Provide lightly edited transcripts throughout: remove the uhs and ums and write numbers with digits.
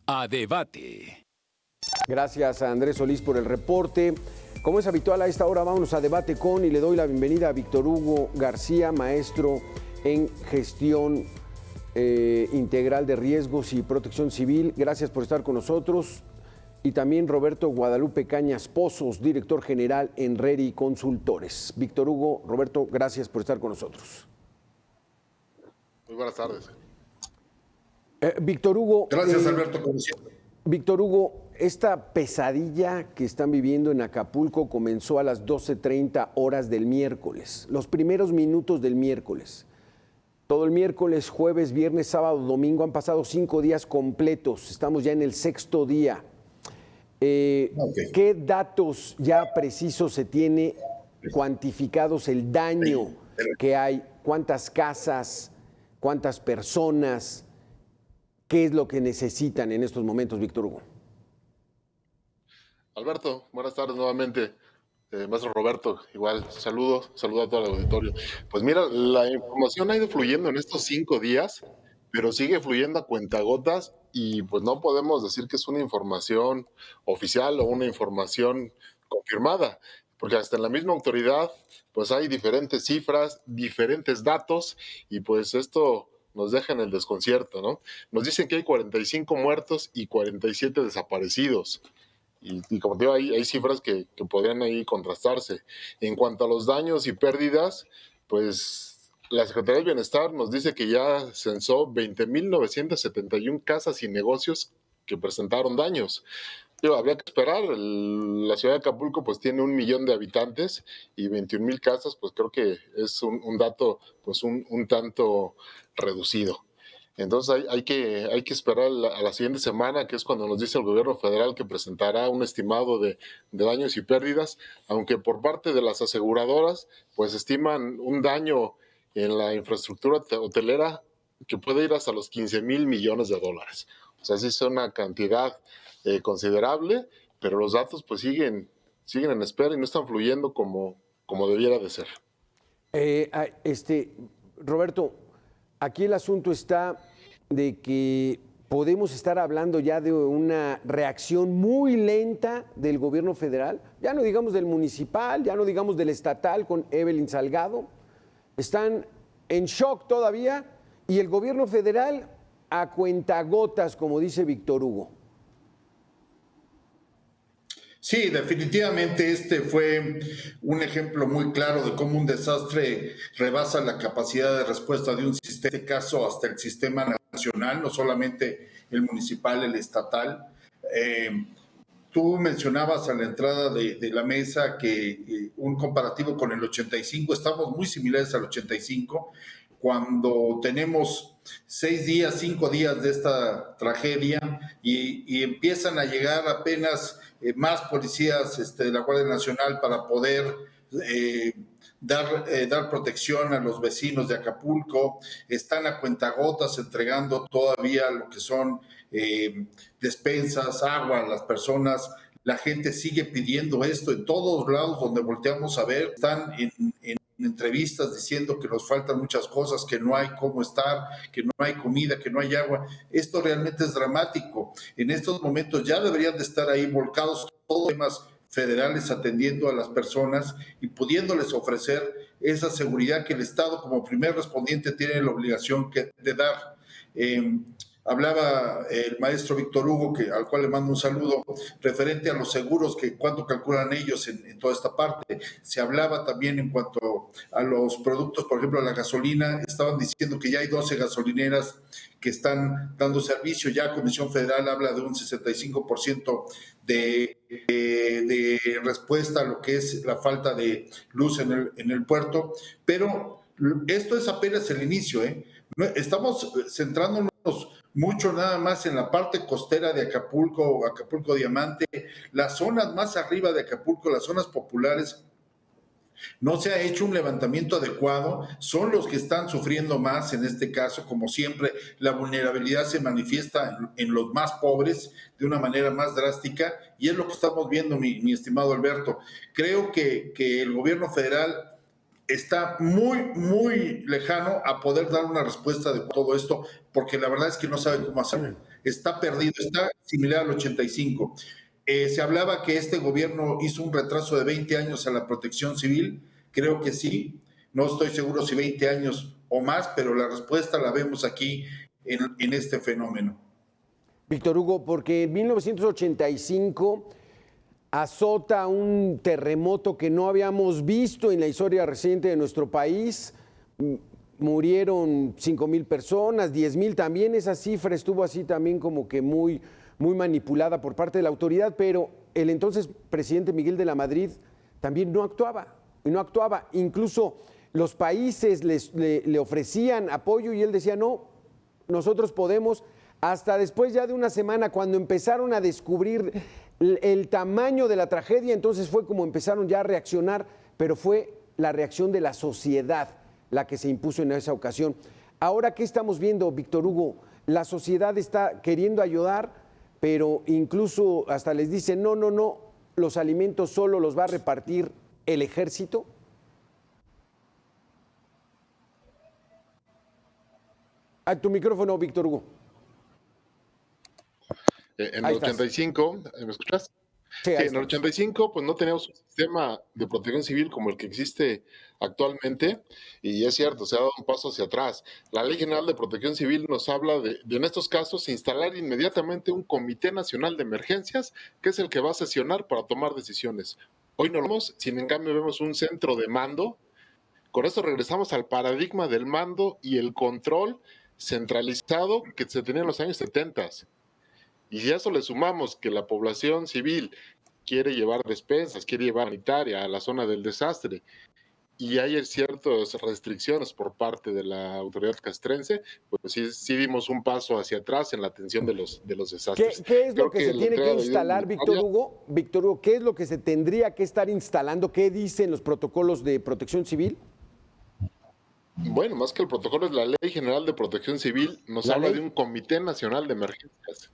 A debate. Gracias a Andrés Solís por el reporte. Como es habitual a esta hora, vámonos a debate con y le doy la bienvenida a Víctor Hugo García, maestro en gestión integral de riesgos y protección civil. Gracias por estar con nosotros. Y también Roberto Guadalupe Cañas Pozos, director general en Reri Consultores. Víctor Hugo, Roberto, gracias por estar con nosotros. Muy buenas tardes. Víctor Hugo. Gracias, Alberto, como siempre. Víctor Hugo, esta pesadilla que están viviendo en Acapulco comenzó a las 12:30 horas del miércoles, los primeros minutos del miércoles. Todo el miércoles, jueves, viernes, sábado, domingo, han pasado 5 días completos, estamos ya en el 6º día. ¿Qué datos ya precisos se tiene cuantificados el daño que hay? ¿Cuántas casas? ¿Cuántas personas? ¿Qué es lo que necesitan en estos momentos, Víctor Hugo? Alberto, buenas tardes nuevamente. Maestro Roberto, igual, saludo a todo el auditorio. Pues mira, la información ha ido fluyendo en estos 5 días, pero sigue fluyendo a cuentagotas y pues no podemos decir que es una información oficial o una información confirmada, porque hasta en la misma autoridad pues hay diferentes cifras, diferentes datos y pues esto nos deja en el desconcierto, ¿no? Nos dicen que hay 45 muertos y 47 desaparecidos. Y como te digo, hay cifras que podrían ahí contrastarse. En cuanto a los daños y pérdidas, pues la Secretaría del Bienestar nos dice que ya censó 20.971 casas y negocios que presentaron daños. Habría que esperar. La ciudad de Acapulco pues tiene 1 millón de habitantes y 21,000 casas, pues creo que es un dato pues un tanto reducido. Entonces hay que esperar a la siguiente semana, que es cuando nos dice el gobierno federal que presentará un estimado de daños y pérdidas, aunque por parte de las aseguradoras pues estiman un daño en la infraestructura hotelera que puede ir hasta los 15,000 millones de dólares. O sea, sí es una cantidad considerable, pero los datos pues siguen en espera y no están fluyendo como debiera de ser. Roberto, aquí el asunto está de que podemos estar hablando ya de una reacción muy lenta del gobierno federal, ya no digamos del municipal, ya no digamos del estatal con Evelyn Salgado, están en shock todavía y el gobierno federal a cuentagotas, como dice Víctor Hugo. Sí, definitivamente este fue un ejemplo muy claro de cómo un desastre rebasa la capacidad de respuesta de un sistema, en este caso hasta el sistema nacional, no solamente el municipal, el estatal. Tú mencionabas a la entrada de la mesa que un comparativo con el 85, estamos muy similares al 85, cuando tenemos 6 días, 5 días de esta tragedia y empiezan a llegar apenas más policías de la Guardia Nacional para poder dar protección a los vecinos de Acapulco. Están a cuentagotas entregando todavía lo que son despensas, agua a las personas. La gente sigue pidiendo esto en todos lados donde volteamos a ver. Están en entrevistas diciendo que nos faltan muchas cosas, que no hay cómo estar, que no hay comida, que no hay agua. Esto realmente es dramático. En estos momentos ya deberían de estar ahí volcados todos los temas federales atendiendo a las personas y pudiéndoles ofrecer esa seguridad que el Estado como primer respondiente tiene la obligación de dar. Hablaba el maestro Víctor Hugo, al cual le mando un saludo, referente a los seguros, que cuánto calculan ellos en toda esta parte. Se hablaba también en cuanto a los productos, por ejemplo, la gasolina. Estaban diciendo que ya hay 12 gasolineras que están dando servicio. Ya Comisión Federal habla de un 65% de respuesta a lo que es la falta de luz en el puerto. Pero esto es apenas el inicio, ¿eh? Estamos centrándonos mucho nada más en la parte costera de Acapulco, Acapulco Diamante, las zonas más arriba de Acapulco, las zonas populares. No se ha hecho un levantamiento adecuado, son los que están sufriendo más en este caso. Como siempre, la vulnerabilidad se manifiesta en los más pobres de una manera más drástica y es lo que estamos viendo, mi estimado Alberto. Creo que el gobierno federal está muy, muy lejano a poder dar una respuesta de todo esto, porque la verdad es que no sabe cómo hacerlo. está perdido, está similar al 85. Se hablaba que este gobierno hizo un retraso de 20 años a la protección civil. Creo que sí. No estoy seguro si 20 años o más, pero la respuesta la vemos aquí en este fenómeno. Víctor Hugo, porque en 1985 azota un terremoto que no habíamos visto en la historia reciente de nuestro país. Murieron 5,000 personas, 10,000 también. Esa cifra estuvo así también como que muy manipulada por parte de la autoridad, pero el entonces presidente Miguel de la Madrid también no actuaba. Incluso los países le ofrecían apoyo y él decía, no, nosotros podemos. Hasta después ya de una semana, cuando empezaron a descubrir el tamaño de la tragedia, entonces fue como empezaron ya a reaccionar, pero fue la reacción de la sociedad la que se impuso en esa ocasión. Ahora, ¿qué estamos viendo, Víctor Hugo? La sociedad está queriendo ayudar, pero incluso hasta les dicen, no, los alimentos solo los va a repartir el ejército. A tu micrófono, Víctor Hugo. En el 85, ¿me escuchas? Sí, en el 85 pues no teníamos un sistema de protección civil como el que existe actualmente, y es cierto, se ha dado un paso hacia atrás. La Ley General de Protección Civil nos habla de en estos casos instalar inmediatamente un Comité Nacional de Emergencias, que es el que va a sesionar para tomar decisiones. Hoy no lo vemos, sin en cambio vemos un centro de mando. Con esto regresamos al paradigma del mando y el control centralizado que se tenía en los años 70. Y si a eso le sumamos que la población civil quiere llevar despensas, quiere llevar sanitaria a la zona del desastre, y hay ciertas restricciones por parte de la autoridad castrense, pues sí dimos un paso hacia atrás en la atención de los desastres. ¿Qué es lo que se tiene que instalar, Víctor Hugo? Víctor Hugo, ¿qué es lo que se tendría que estar instalando? ¿Qué dicen los protocolos de protección civil? Bueno, más que el protocolo es la Ley General de Protección Civil, nos habla de un Comité Nacional de Emergencias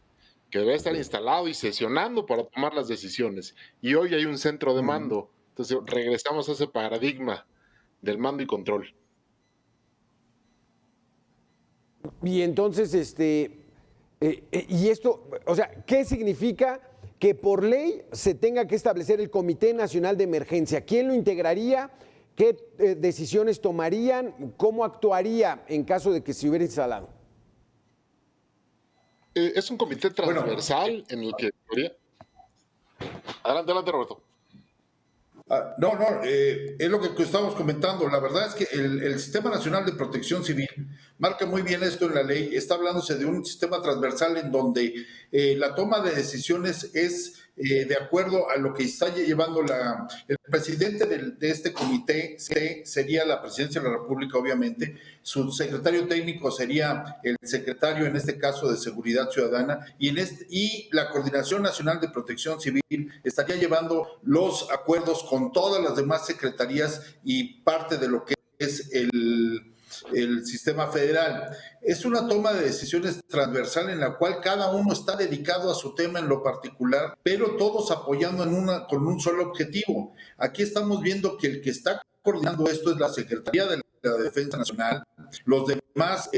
que debe estar instalado y sesionando para tomar las decisiones. Y hoy hay un centro de mando. Entonces regresamos a ese paradigma del mando y control. Y entonces, y esto, o sea, ¿qué significa que por ley se tenga que establecer el Comité Nacional de Emergencia? ¿Quién lo integraría? ¿Qué decisiones tomarían? ¿Cómo actuaría en caso de que se hubiera instalado? Es un comité transversal en el que... Adelante, Roberto. Es lo que estamos comentando. La verdad es que el Sistema Nacional de Protección Civil marca muy bien esto en la ley. Está hablándose de un sistema transversal en donde la toma de decisiones es de acuerdo a lo que está llevando el presidente de este comité. Sería la presidencia de la República, obviamente. Su secretario técnico sería el secretario, en este caso, de Seguridad Ciudadana, y la Coordinación Nacional de Protección Civil estaría llevando los acuerdos con todas las demás secretarías y parte de lo que es el sistema federal. Es una toma de decisiones transversal en la cual cada uno está dedicado a su tema en lo particular, pero todos apoyando con un solo objetivo. Aquí estamos viendo que el que está coordinando esto es la Secretaría de la Defensa Nacional, los demás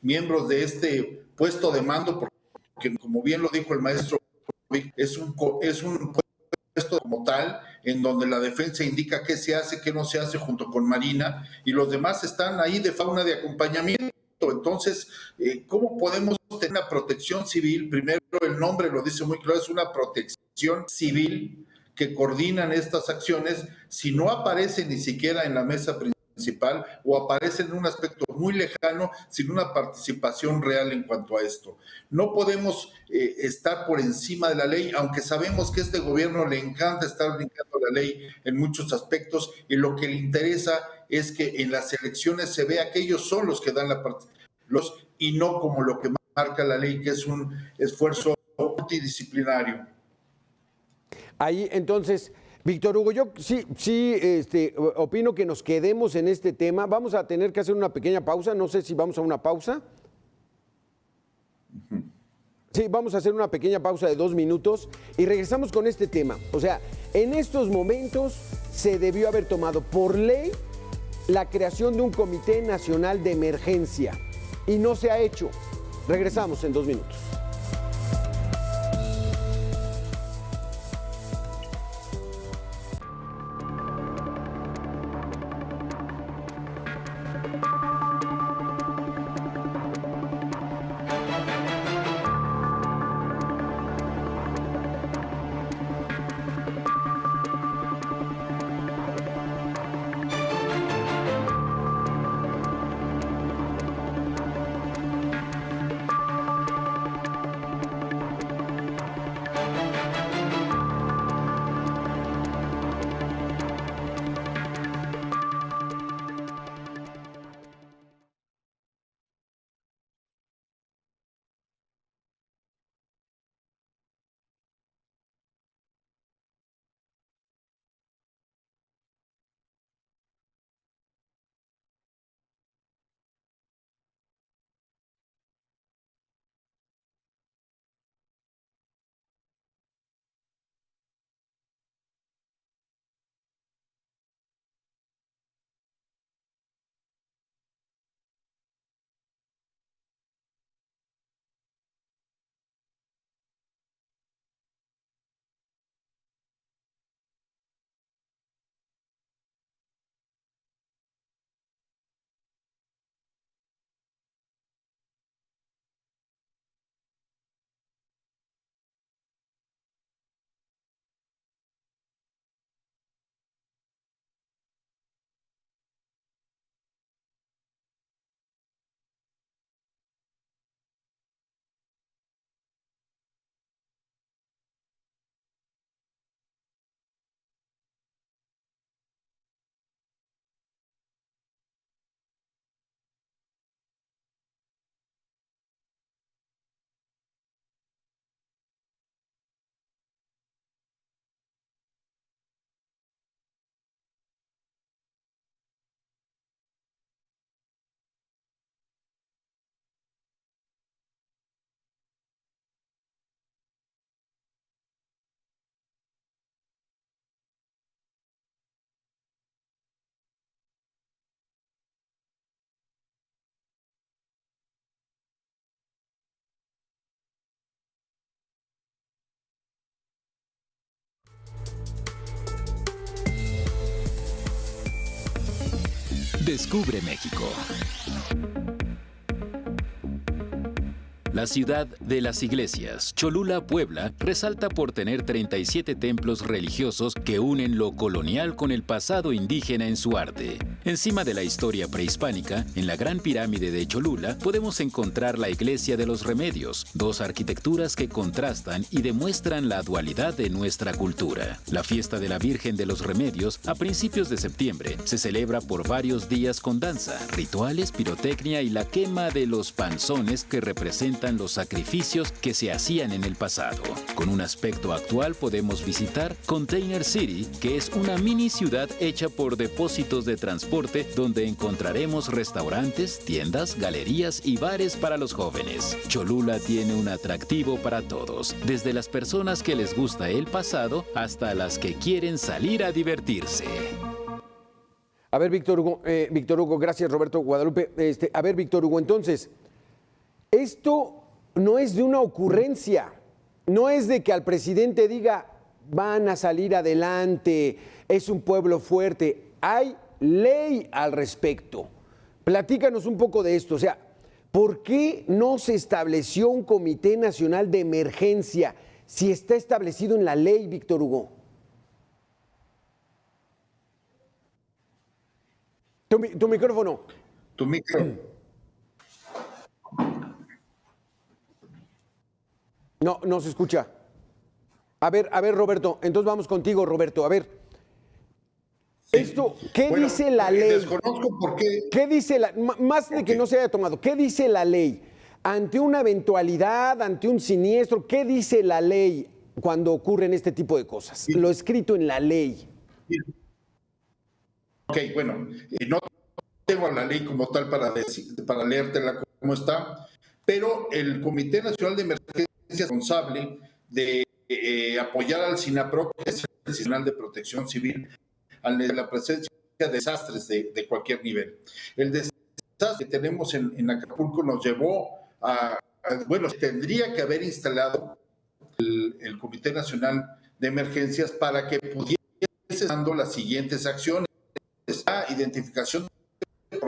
miembros de este puesto de mando, porque como bien lo dijo el maestro, es un puesto como tal, en donde la defensa indica qué se hace, qué no se hace junto con Marina, y los demás están ahí de fauna de acompañamiento. Entonces, ¿cómo podemos tener una protección civil? Primero, el nombre lo dice muy claro, es una protección civil que coordinan estas acciones, si no aparece ni siquiera en la mesa principal o aparece en un aspecto muy lejano, sin una participación real en cuanto a esto. No podemos estar por encima de la ley, aunque sabemos que a este gobierno le encanta estar brincando la ley en muchos aspectos, y lo que le interesa es que en las elecciones se vea que ellos son los que dan la participación y no como lo que marca la ley, que es un esfuerzo multidisciplinario. Ahí, entonces, Víctor Hugo, yo sí, opino que nos quedemos en este tema. Vamos a tener que hacer una pequeña pausa. No sé si vamos a una pausa. Sí, vamos a hacer una pequeña pausa de 2 minutos y regresamos con este tema. O sea, en estos momentos se debió haber tomado por ley la creación de un Comité Nacional de Emergencia y no se ha hecho. Regresamos en 2 minutos. Descubre México. La ciudad de las iglesias, Cholula, Puebla, resalta por tener 37 templos religiosos que unen lo colonial con el pasado indígena en su arte. Encima de la historia prehispánica, en la Gran Pirámide de Cholula, podemos encontrar la Iglesia de los Remedios, dos arquitecturas que contrastan y demuestran la dualidad de nuestra cultura. La fiesta de la Virgen de los Remedios, a principios de septiembre, se celebra por varios días con danza, rituales, pirotecnia y la quema de los panzones que representan los sacrificios que se hacían en el pasado. Con un aspecto actual podemos visitar Container City, que es una mini ciudad hecha por depósitos de transporte donde encontraremos restaurantes, tiendas, galerías y bares para los jóvenes. Cholula tiene un atractivo para todos, desde las personas que les gusta el pasado hasta las que quieren salir a divertirse. A ver, Víctor Hugo, gracias, Roberto Guadalupe. A ver, Víctor Hugo, entonces, esto no es de una ocurrencia, no es de que al presidente diga van a salir adelante, es un pueblo fuerte, hay ley al respecto. Platícanos un poco de esto, o sea, ¿por qué no se estableció un Comité Nacional de Emergencia si está establecido en la ley, Víctor Hugo? Tu micrófono. Tu micrófono. No se escucha. A ver, Roberto, entonces vamos contigo, Roberto. A ver, esto, ¿qué dice la ley? Desconozco por qué. ¿Qué dice más de que no se haya tomado, qué dice la ley? Ante una eventualidad, ante un siniestro, ¿qué dice la ley cuando ocurren este tipo de cosas? Sí. Lo escrito en la ley. Ok, bueno, no tengo la ley como tal para leértela cómo está, pero el Comité Nacional de Emergencia es responsable de apoyar al SINAPRO, que es el Nacional de Protección Civil, ante la presencia de desastres de cualquier nivel. El desastre que tenemos en Acapulco nos llevó bueno, tendría que haber instalado el Comité Nacional de Emergencias para que pudiese dando las siguientes acciones: la identificación de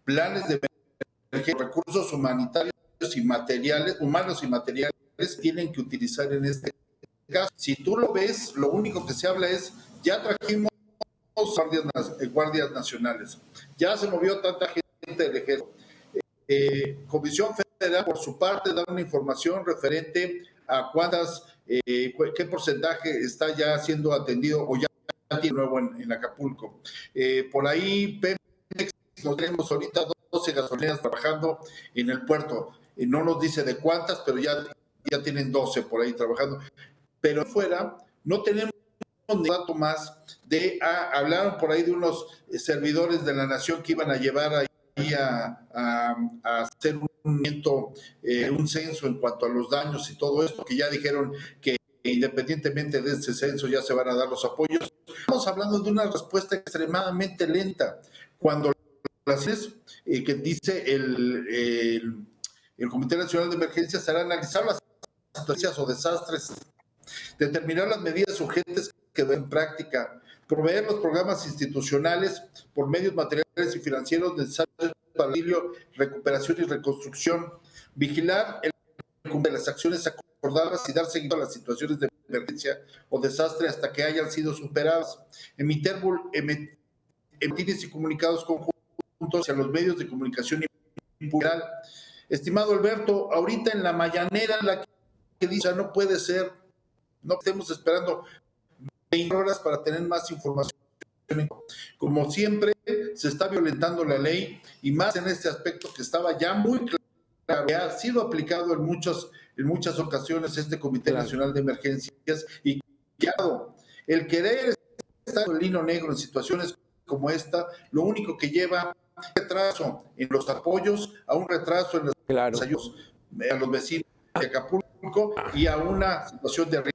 planes de emergencia, recursos humanitarios y materiales, humanos y materiales, tienen que utilizar en este caso. Si tú lo ves, lo único que se habla es, ya trajimos guardias nacionales, ya se movió tanta gente del ejército. Comisión Federal, por su parte, da una información referente a qué porcentaje está ya siendo atendido o ya tiene nuevo en Acapulco. Por ahí, Pemex, nos tenemos ahorita 12 gasolineras trabajando en el puerto. No nos dice de cuántas, pero ya tienen 12 por ahí trabajando. Pero afuera no tenemos un dato más hablaron por ahí de unos servidores de la nación que iban a llevar ahí a hacer un censo en cuanto a los daños y todo esto, que ya dijeron que independientemente de ese censo ya se van a dar los apoyos. Estamos hablando de una respuesta extremadamente lenta, cuando las que dice el Comité Nacional de Emergencias será analizar las situaciones o desastres, determinar las medidas urgentes que den en práctica, proveer los programas institucionales por medios materiales y financieros necesarios para el auxilio, recuperación y reconstrucción, vigilar el cumplimiento de las acciones acordadas y dar seguimiento a las situaciones de emergencia o desastre hasta que hayan sido superadas, emitir y comunicados conjuntos a los medios de comunicación y plural. Estimado Alberto, ahorita en la mañanera la que dice no puede ser, no estemos esperando 20 horas para tener más información. Como siempre, se está violentando la ley, y más en este aspecto que estaba ya muy claro, que ha sido aplicado en muchas ocasiones este Comité Nacional de Emergencias, y claro, el querer estar en el hilo negro en situaciones como esta, lo único que lleva a un retraso en los apoyos, a un retraso en los ayudos a los vecinos de Acapulco y a una situación de riesgo.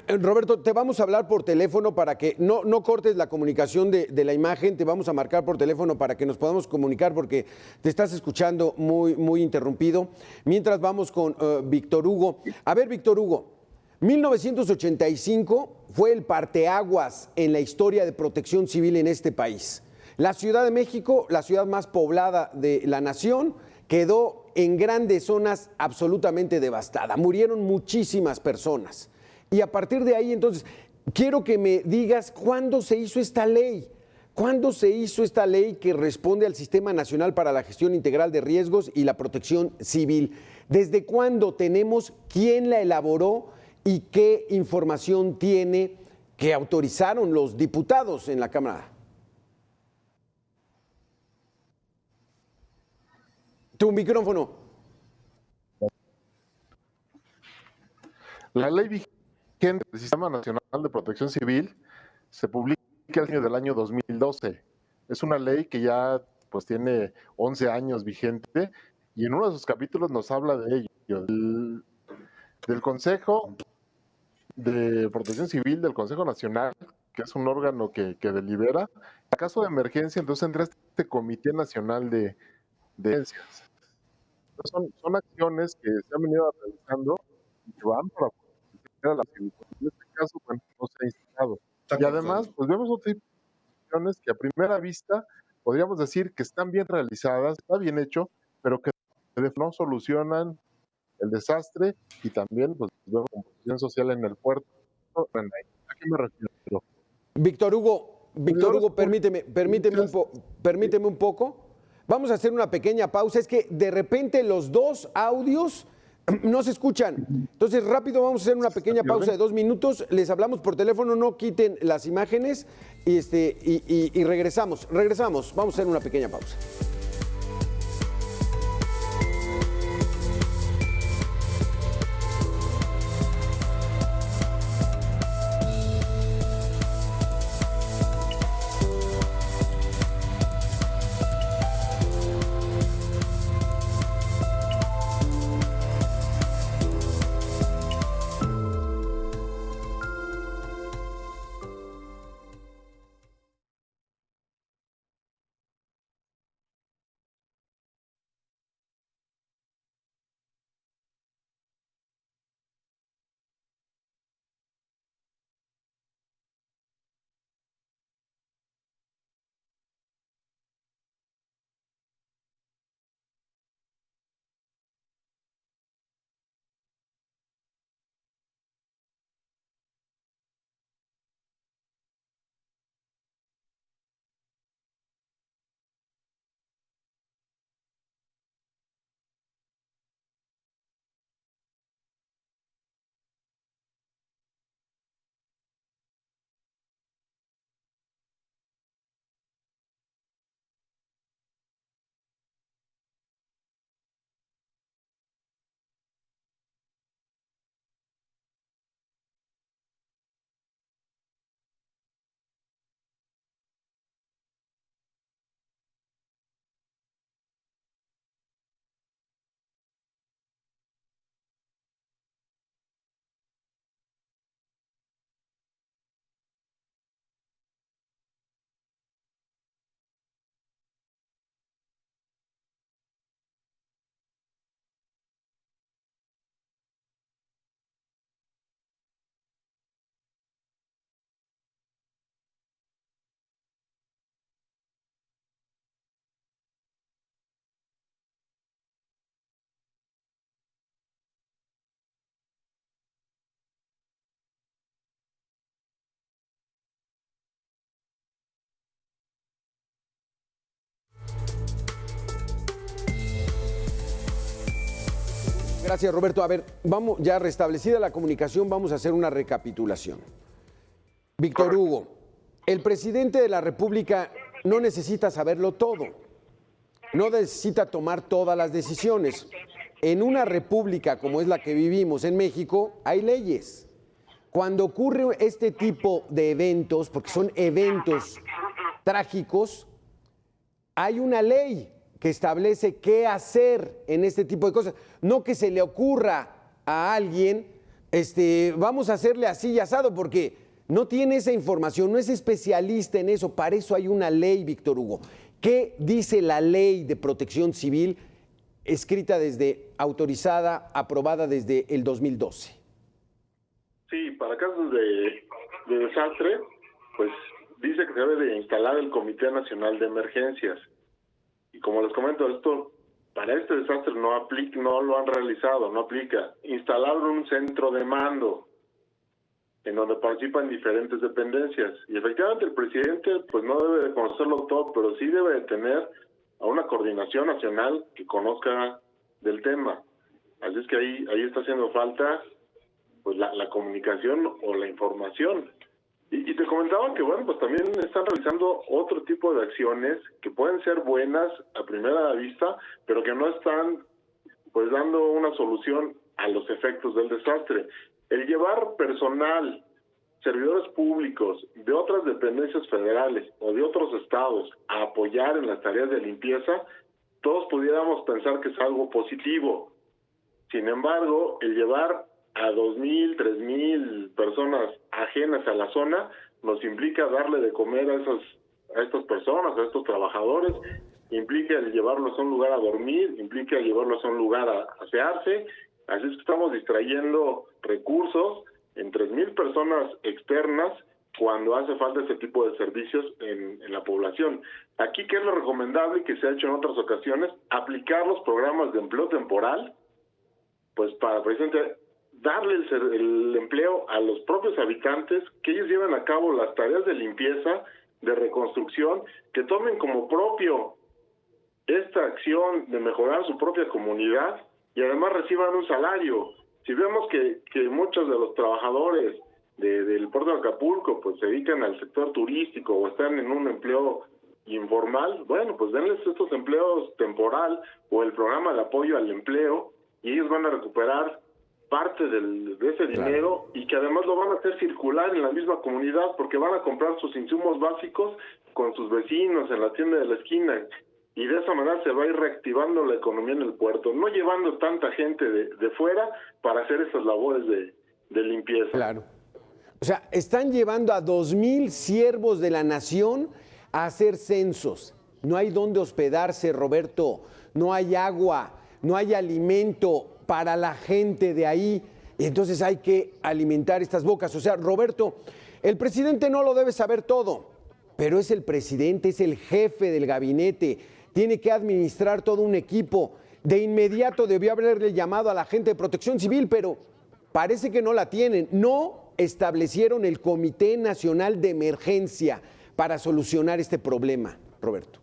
Roberto, te vamos a hablar por teléfono para que no cortes la comunicación de la imagen, te vamos a marcar por teléfono para que nos podamos comunicar porque te estás escuchando muy interrumpido. Mientras vamos con Víctor Hugo. A ver, Víctor Hugo, 1985 fue el parteaguas en la historia de protección civil en este país. La Ciudad de México, la ciudad más poblada de la nación, quedó en grandes zonas absolutamente devastada. Murieron muchísimas personas. Y a partir de ahí, entonces, quiero que me digas cuándo se hizo esta ley. ¿Cuándo se hizo esta ley que responde al Sistema Nacional para la Gestión Integral de Riesgos y la Protección Civil? ¿Desde cuándo tenemos quién la elaboró y qué información tiene que autorizaron los diputados en la Cámara? Tu micrófono. La ley vigente del Sistema Nacional de Protección Civil se publica del año 2012. Es una ley que ya pues tiene 11 años vigente y en uno de sus capítulos nos habla de ello, del Consejo de Protección Civil, del Consejo Nacional, que es un órgano que delibera. En caso de emergencia, entonces entra este Comité Nacional de Emergencias. Son acciones que se han venido realizando y que van para proteger a la civilización. En este caso, bueno, no se ha instalado. Y además, pues vemos otras acciones que a primera vista podríamos decir que están bien realizadas, está bien hecho, pero que no solucionan el desastre y también pues vemos composición social en el puerto. ¿A qué me refiero? Víctor Hugo, permíteme un poco. Vamos a hacer una pequeña pausa. Es que de repente los dos audios no se escuchan. Entonces, rápido vamos a hacer una pequeña pausa de 2 minutos. Les hablamos por teléfono, no quiten las imágenes y regresamos. Vamos a hacer una pequeña pausa. Gracias, Roberto. A ver, vamos, ya restablecida la comunicación, vamos a hacer una recapitulación. Víctor Hugo, el presidente de la República no necesita saberlo todo, no necesita tomar todas las decisiones. En una república como es la que vivimos en México, hay leyes. Cuando ocurre este tipo de eventos, porque son eventos trágicos, hay una ley que establece qué hacer en este tipo de cosas. No que se le ocurra a alguien, vamos a hacerle así y asado, porque no tiene esa información, no es especialista en eso. Para eso hay una ley, Víctor Hugo. ¿Qué dice la ley de protección civil escrita autorizada, aprobada desde el 2012? Sí, para casos de desastre, pues dice que se debe de instalar el Comité Nacional de Emergencias. Y como les comento, esto para este desastre no lo han realizado, no aplica. Instalaron un centro de mando en donde participan diferentes dependencias. Y efectivamente el presidente pues no debe de conocerlo todo, pero sí debe de tener a una coordinación nacional que conozca del tema. Así es que ahí está haciendo falta pues la comunicación o la información. Y te comentaba que, bueno, pues también están realizando otro tipo de acciones que pueden ser buenas a primera vista, pero que no están pues dando una solución a los efectos del desastre. El llevar personal, servidores públicos de otras dependencias federales o de otros estados a apoyar en las tareas de limpieza, todos pudiéramos pensar que es algo positivo. Sin embargo, el llevar a 2,000, 3,000 personas ajenas a la zona nos implica darle de comer a estas personas, a estos trabajadores, implica el llevarlos a un lugar a dormir, implica llevarlos a un lugar a asearse. Así es que estamos distrayendo recursos en 3,000 personas externas cuando hace falta ese tipo de servicios en la población. Aquí, ¿qué es lo recomendable y que se ha hecho en otras ocasiones? Aplicar los programas de empleo temporal, pues para precisamente darle el empleo a los propios habitantes, que ellos lleven a cabo las tareas de limpieza, de reconstrucción, que tomen como propio esta acción de mejorar su propia comunidad y además reciban un salario. Si vemos que muchos de los trabajadores del puerto de Acapulco pues se dedican al sector turístico o están en un empleo informal, bueno, pues denles estos empleos temporal o el programa de apoyo al empleo y ellos van a recuperar parte de ese dinero y que además lo van a hacer circular en la misma comunidad porque van a comprar sus insumos básicos con sus vecinos en la tienda de la esquina y de esa manera se va a ir reactivando la economía en el puerto, no llevando tanta gente de fuera para hacer esas labores de limpieza. Claro. O sea, están llevando a 2,000 siervos de la nación a hacer censos. No hay dónde hospedarse, Roberto, no hay agua, no hay alimento para la gente de ahí, y entonces hay que alimentar estas bocas. O sea, Roberto, el presidente no lo debe saber todo, pero es el presidente, es el jefe del gabinete, tiene que administrar todo un equipo. De inmediato debió haberle llamado a la gente de Protección Civil, pero parece que no la tienen. No establecieron el Comité Nacional de Emergencia para solucionar este problema, Roberto.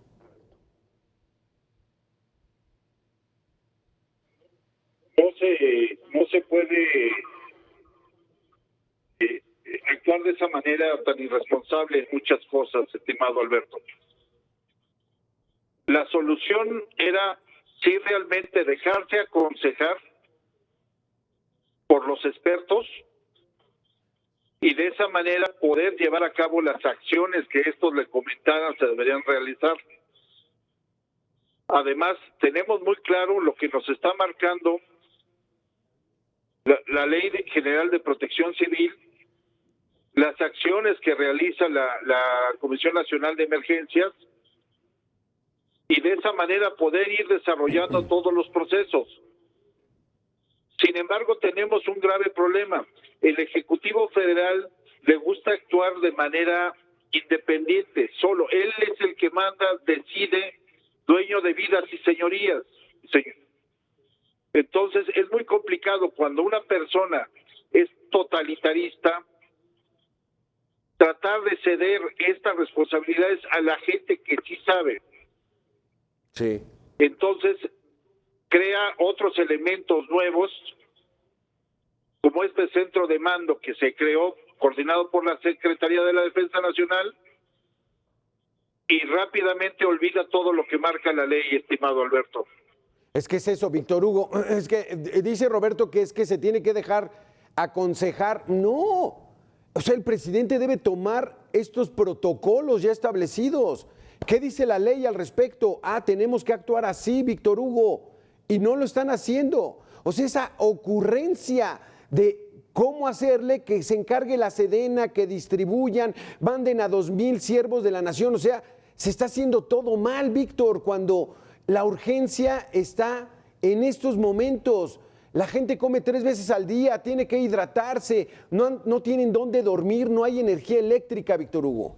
No se puede actuar de esa manera tan irresponsable en muchas cosas, estimado Alberto. La solución era sí realmente dejarse aconsejar por los expertos y de esa manera poder llevar a cabo las acciones que estos le comentaran se deberían realizar. Además, tenemos muy claro lo que nos está marcando la Ley General de Protección Civil, las acciones que realiza la Comisión Nacional de Emergencias y de esa manera poder ir desarrollando todos los procesos. Sin embargo, tenemos un grave problema. El Ejecutivo Federal le gusta actuar de manera independiente, solo. Él es el que manda, decide, dueño de vidas y señorías. Entonces, es muy complicado cuando una persona es totalitarista tratar de ceder estas responsabilidades a la gente que sí sabe. Sí. Entonces, crea otros elementos nuevos, como este centro de mando que se creó, coordinado por la Secretaría de la Defensa Nacional, y rápidamente olvida todo lo que marca la ley, estimado Alberto. Es que es eso, Víctor Hugo. Es que dice Roberto que es que se tiene que dejar aconsejar. No. O sea, el presidente debe tomar estos protocolos ya establecidos. ¿Qué dice la ley al respecto? Tenemos que actuar así, Víctor Hugo. Y no lo están haciendo. O sea, esa ocurrencia de cómo hacerle que se encargue la Sedena, que distribuyan, manden a 2,000 siervos de la nación. O sea, se está haciendo todo mal, Víctor, cuando la urgencia está en estos momentos. La gente come 3 veces al día, tiene que hidratarse, no tienen dónde dormir, no hay energía eléctrica, Víctor Hugo.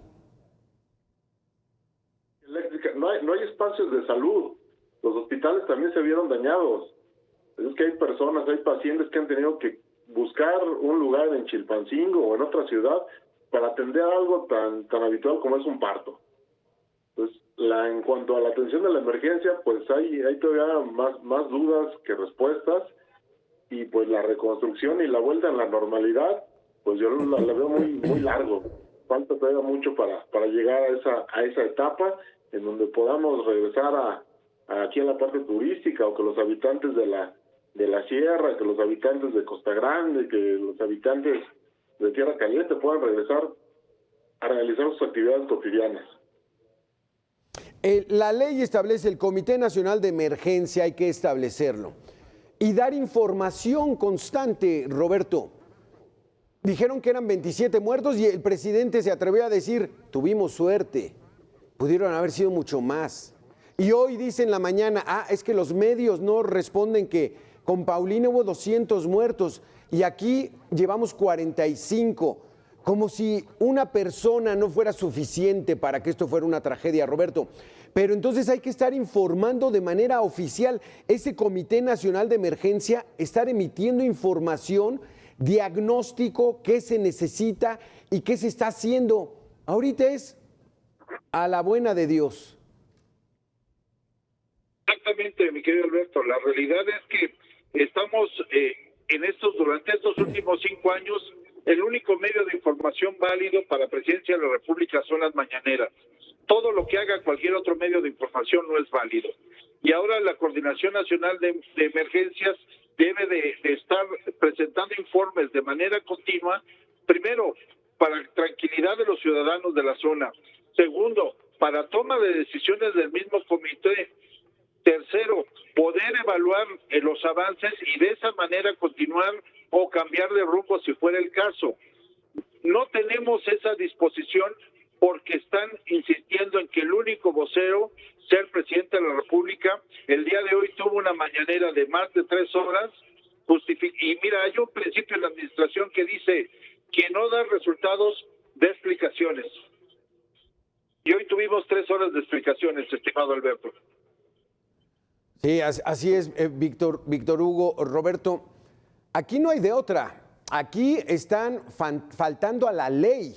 no hay espacios de salud. Los hospitales también se vieron dañados. Es que hay personas, hay pacientes que han tenido que buscar un lugar en Chilpancingo o en otra ciudad para atender algo tan habitual como es un parto. Entonces, en cuanto a la atención de la emergencia, pues hay todavía más dudas que respuestas, y pues la reconstrucción y la vuelta a la normalidad, pues yo la veo muy largo. Falta todavía mucho para llegar a esa etapa en donde podamos regresar aquí a la parte turística, o que los habitantes de la sierra, que los habitantes de Costa Grande, que los habitantes de Tierra Caliente puedan regresar a realizar sus actividades cotidianas. La ley establece el Comité Nacional de Emergencia, hay que establecerlo. Y dar información constante, Roberto. Dijeron que eran 27 muertos y el presidente se atrevió a decir, tuvimos suerte, pudieron haber sido mucho más. Y hoy dice en la mañana, es que los medios no responden que con Paulina hubo 200 muertos y aquí llevamos 45. Como si una persona no fuera suficiente para que esto fuera una tragedia, Roberto. Pero entonces hay que estar informando de manera oficial. Ese Comité Nacional de Emergencia, estar emitiendo información, diagnóstico, qué se necesita y qué se está haciendo. Ahorita es a la buena de Dios. Exactamente, mi querido Alberto. La realidad es que estamos durante estos últimos 5 años, el único medio de información válido para la presidencia de la República son las mañaneras. Todo lo que haga cualquier otro medio de información no es válido. Y ahora la Coordinación Nacional de Emergencias debe de estar presentando informes de manera continua, primero, para tranquilidad de los ciudadanos de la zona. Segundo, para toma de decisiones del mismo comité. Tercero, poder evaluar los avances y de esa manera continuar o cambiar de rumbo si fuera el caso. No tenemos esa disposición porque están insistiendo en que el único vocero sea el presidente de la República. El día de hoy tuvo una mañanera de más de 3 horas. Y mira, hay un principio en la administración que dice que no da resultados de explicaciones. Y hoy tuvimos 3 horas de explicaciones, estimado Alberto. Sí, así es, Víctor Hugo. Roberto, aquí no hay de otra. Aquí están faltando a la ley.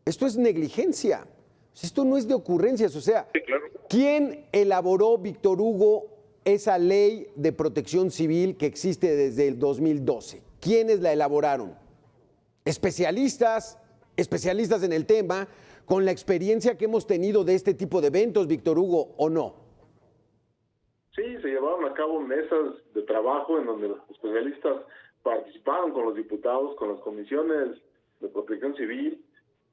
Esto es negligencia. Esto no es de ocurrencias. O sea, sí, claro. ¿Quién elaboró, Víctor Hugo, esa ley de protección civil que existe desde el 2012? ¿Quiénes la elaboraron? Especialistas en el tema, con la experiencia que hemos tenido de este tipo de eventos, Víctor Hugo, ¿o no? Sí, se llevaron a cabo mesas de trabajo en donde los especialistas participaron con los diputados, con las comisiones de protección civil,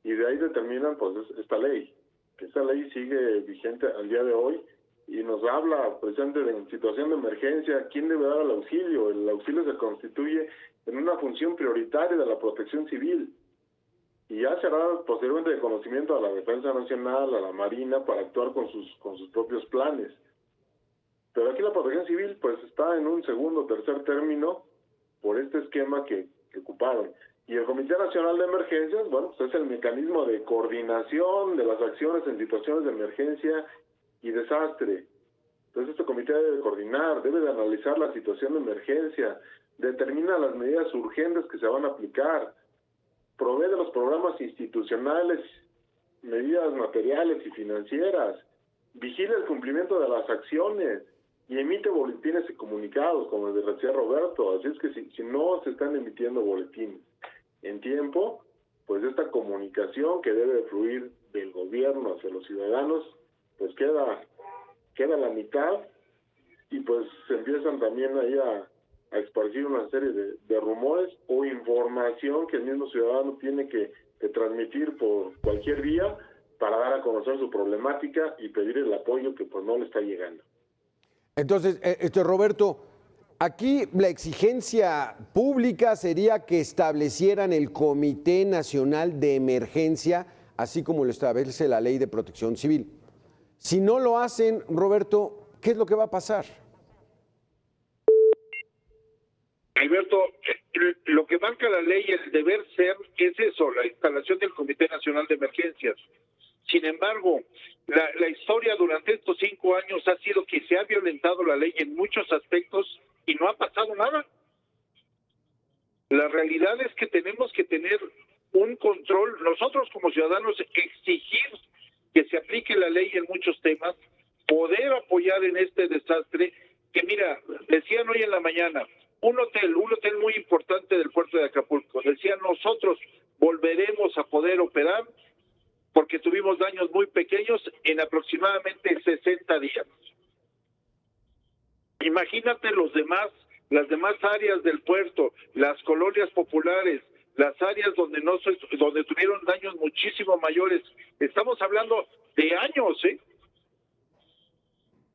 y de ahí determinan pues esta ley, que esta ley sigue vigente al día de hoy y nos habla precisamente de situación de emergencia, quién debe dar el auxilio. El auxilio se constituye en una función prioritaria de la protección civil y ya será posteriormente de conocimiento a la Defensa Nacional, a la Marina, para actuar con sus propios planes. Pero aquí la protección civil pues está en un segundo o tercer término por este esquema que ocuparon. Y el Comité Nacional de Emergencias, bueno, pues es el mecanismo de coordinación de las acciones en situaciones de emergencia y desastre. Entonces este comité debe coordinar, debe de analizar la situación de emergencia, determina las medidas urgentes que se van a aplicar, provee de los programas institucionales, medidas materiales y financieras, vigila el cumplimiento de las acciones y emite boletines y comunicados, como el de decía Roberto. Así es que si no se están emitiendo boletines en tiempo, pues esta comunicación que debe fluir del gobierno hacia los ciudadanos, pues queda la mitad, y pues se empiezan también ahí a esparcir una serie de rumores o información que el mismo ciudadano tiene que transmitir por cualquier vía para dar a conocer su problemática y pedir el apoyo que pues no le está llegando. Entonces, Roberto, aquí la exigencia pública sería que establecieran el Comité Nacional de Emergencia, así como lo establece la Ley de Protección Civil. Si no lo hacen, Roberto, ¿qué es lo que va a pasar? Alberto, lo que marca la ley, el deber ser, es eso, la instalación del Comité Nacional de Emergencias. Sin embargo, La historia durante estos 5 años ha sido que se ha violentado la ley en muchos aspectos y no ha pasado nada. La realidad es que tenemos que tener un control, nosotros como ciudadanos exigir que se aplique la ley en muchos temas, poder apoyar en este desastre, que mira, decían hoy en la mañana, un hotel muy importante del puerto de Acapulco, decían nosotros volveremos a poder operar porque tuvimos daños muy pequeños en aproximadamente 60 días. Imagínate las demás áreas del puerto, las colonias populares, las áreas donde tuvieron daños muchísimo mayores. Estamos hablando de años,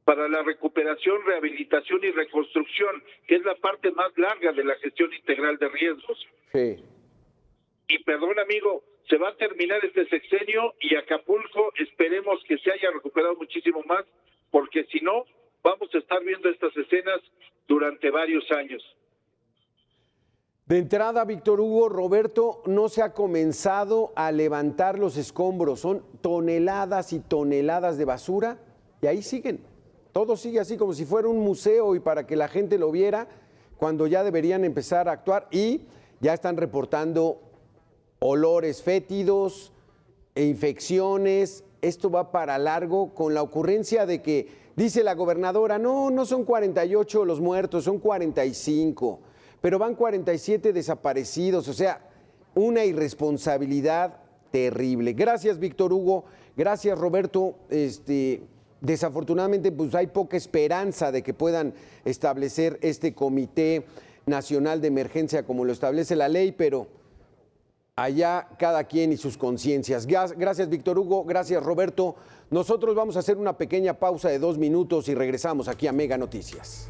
para la recuperación, rehabilitación y reconstrucción, que es la parte más larga de la gestión integral de riesgos. Sí. Y perdón, amigo, se va a terminar este sexenio y Acapulco esperemos que se haya recuperado muchísimo más, porque si no, vamos a estar viendo estas escenas durante varios años. De entrada, Víctor Hugo, Roberto, no se ha comenzado a levantar los escombros. Son toneladas y toneladas de basura y ahí siguen. Todo sigue así como si fuera un museo y para que la gente lo viera, cuando ya deberían empezar a actuar, y ya están reportando olores fétidos e infecciones. Esto va para largo, con la ocurrencia de que dice la gobernadora, no son 48 los muertos, son 45, pero van 47 desaparecidos, o sea, una irresponsabilidad terrible. Gracias, Víctor Hugo, gracias, Roberto. Desafortunadamente, pues hay poca esperanza de que puedan establecer este Comité Nacional de Emergencia como lo establece la ley, pero allá cada quien y sus conciencias. Gracias, Víctor Hugo, gracias, Roberto. Nosotros vamos a hacer una pequeña pausa de 2 minutos y regresamos aquí a Mega Noticias.